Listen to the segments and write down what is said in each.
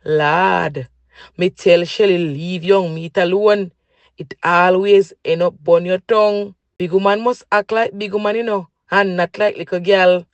Lad, me tell Shelly leave young meat alone. It always end up burn your tongue. Big woman must act like big woman, and not like little girl.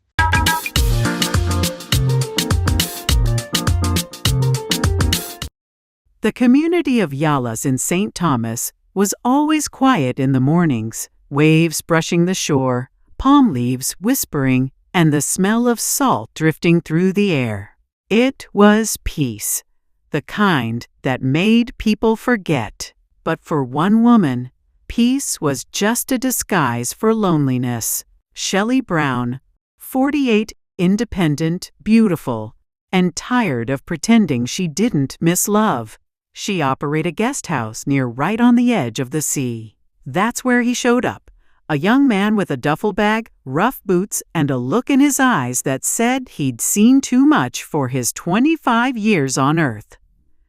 The community of Yalas in St. Thomas was always quiet in the mornings, waves brushing the shore, palm leaves whispering, and the smell of salt drifting through the air. It was peace, the kind that made people forget. But for one woman, peace was just a disguise for loneliness. Shelly Brown, 48, independent, beautiful, and tired of pretending she didn't miss love. She operated a guest house right on the edge of the sea. That's where he showed up, a young man with a duffel bag, rough boots, and a look in his eyes that said he'd seen too much for his 25 years on Earth.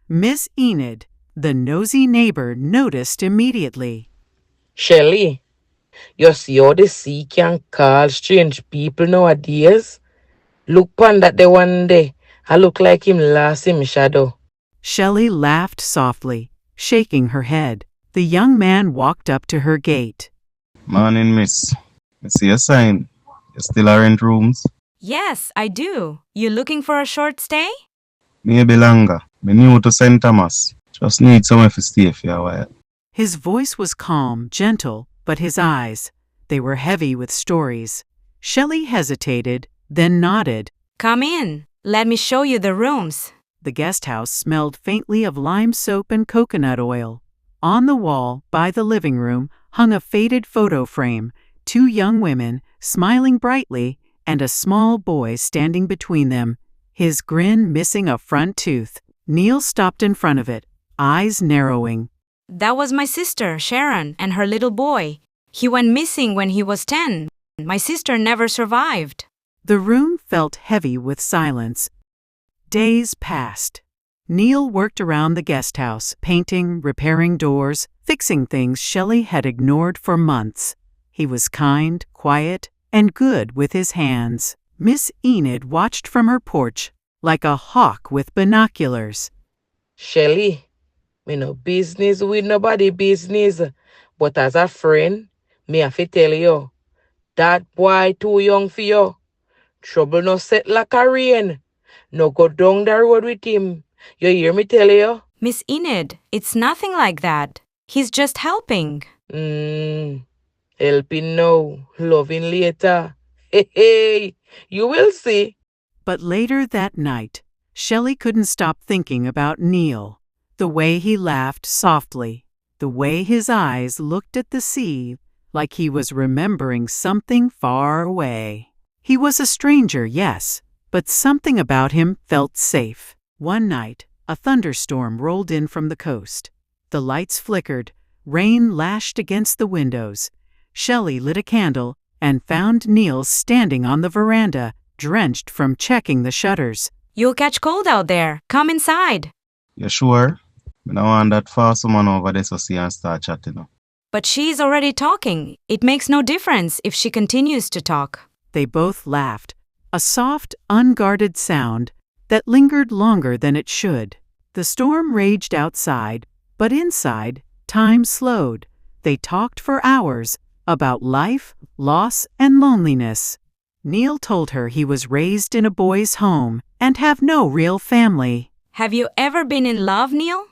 Miss Enid, the nosy neighbor, noticed immediately. Shelly, you see how the sea can call strange people nowadays? Look pon that the one day, I look like him lost him shadow. Shelly laughed softly, shaking her head. The young man walked up to her gate. Morning, miss. I see a sign. You still are in rooms? Yes, I do. You looking for a short stay? Maybe longer. Me new to St. Thomas. Just need somewhere to stay for a while. His voice was calm, gentle, but his eyes, they were heavy with stories. Shelly hesitated, then nodded. Come in. Let me show you the rooms. The guest house smelled faintly of lime soap and coconut oil. On the wall, by the living room, hung a faded photo frame, two young women, smiling brightly, and a small boy standing between them, his grin missing a front tooth. Neil stopped in front of it, eyes narrowing. That was my sister, Sharon, and her little boy. He went missing when he was 10. My sister never survived. The room felt heavy with silence. Days passed. Neil worked around the guest house, painting, repairing doors, fixing things Shelly had ignored for months. He was kind, quiet, and good with his hands. Miss Enid watched from her porch, like a hawk with binoculars. Shelly, me no business with nobody business. But as a friend, me have to tell you, that boy too young for you. Trouble no set like a rain. No go down the road with him. You hear me tell you? Miss Enid, it's nothing like that. He's just helping. Helping now, loving later. Hey, you will see. But later that night, Shelly couldn't stop thinking about Neil. The way he laughed softly, the way his eyes looked at the sea like he was remembering something far away. He was a stranger, yes, but something about him felt safe. One night, a thunderstorm rolled in from the coast. The lights flickered, rain lashed against the windows. Shelly lit a candle and found Neil standing on the veranda, drenched from checking the shutters. You'll catch cold out there. Come inside. You sure? I don't want that far someone over there to see and start chatting. But she's already talking. It makes no difference if she continues to talk. They both laughed, a soft, unguarded sound that lingered longer than it should. The storm raged outside, but inside, time slowed. They talked for hours about life, loss, and loneliness. Neil told her he was raised in a boys' home and have no real family. Have you ever been in love, Neil?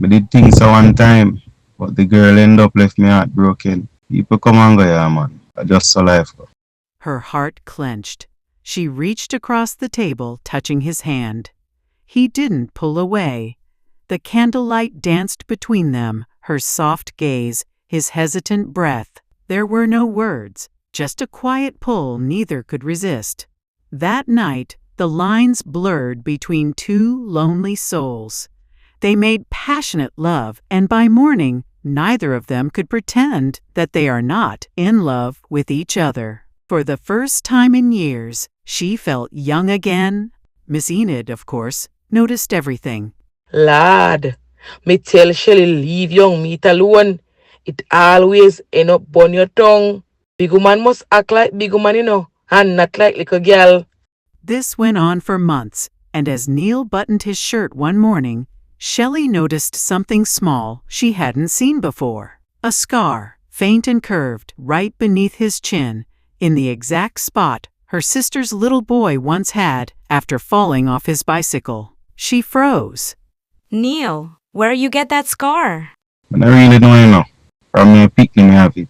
I did think so one time, but the girl ended up left me heartbroken. People come and go, yeah, man. I just saw life go. Her heart clenched. She reached across the table, touching his hand. He didn't pull away. The candlelight danced between them, her soft gaze, his hesitant breath. There were no words, just a quiet pull neither could resist. That night, the lines blurred between two lonely souls. They made passionate love, and by morning, neither of them could pretend that they are not in love with each other. For the first time in years, she felt young again. Miss Enid, of course, noticed everything. Lad, me tell Shelly leave young meat alone. It always end up burn your tongue. Big woman must act like big woman, and not like little girl. This went on for months, and as Neil buttoned his shirt one morning, Shelly noticed something small she hadn't seen before. A scar, faint and curved, right beneath his chin, in the exact spot her sister's little boy once had after falling off his bicycle. She froze. Neil, where you get that scar? But I really don't know. From me picking me have it.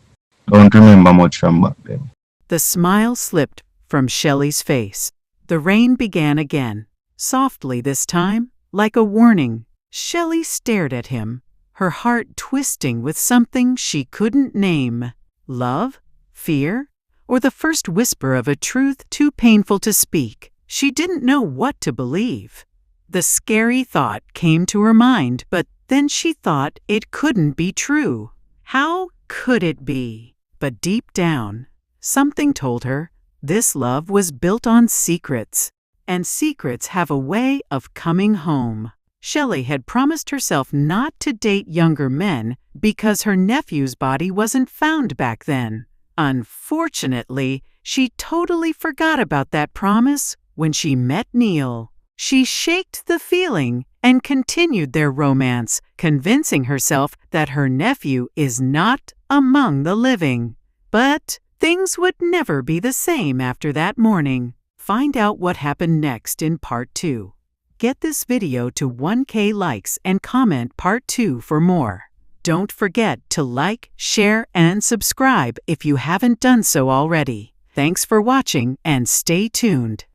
Don't remember much from back then. The smile slipped from Shelly's face. The rain began again, softly this time, like a warning. Shelly stared at him, her heart twisting with something she couldn't name. Love? Fear? Or the first whisper of a truth too painful to speak? She didn't know what to believe. The scary thought came to her mind, but then she thought it couldn't be true. How could it be? But deep down, something told her this love was built on secrets, and secrets have a way of coming home. Shelly had promised herself not to date younger men because her nephew's body wasn't found back then. Unfortunately, she totally forgot about that promise when she met Neil. She shaked the feeling and continued their romance, convincing herself that her nephew is not among the living. But things would never be the same after that morning. Find out what happened next in part 2. Get this video to 1K likes and comment part 2 for more. Don't forget to like, share, and subscribe if you haven't done so already. Thanks for watching and stay tuned.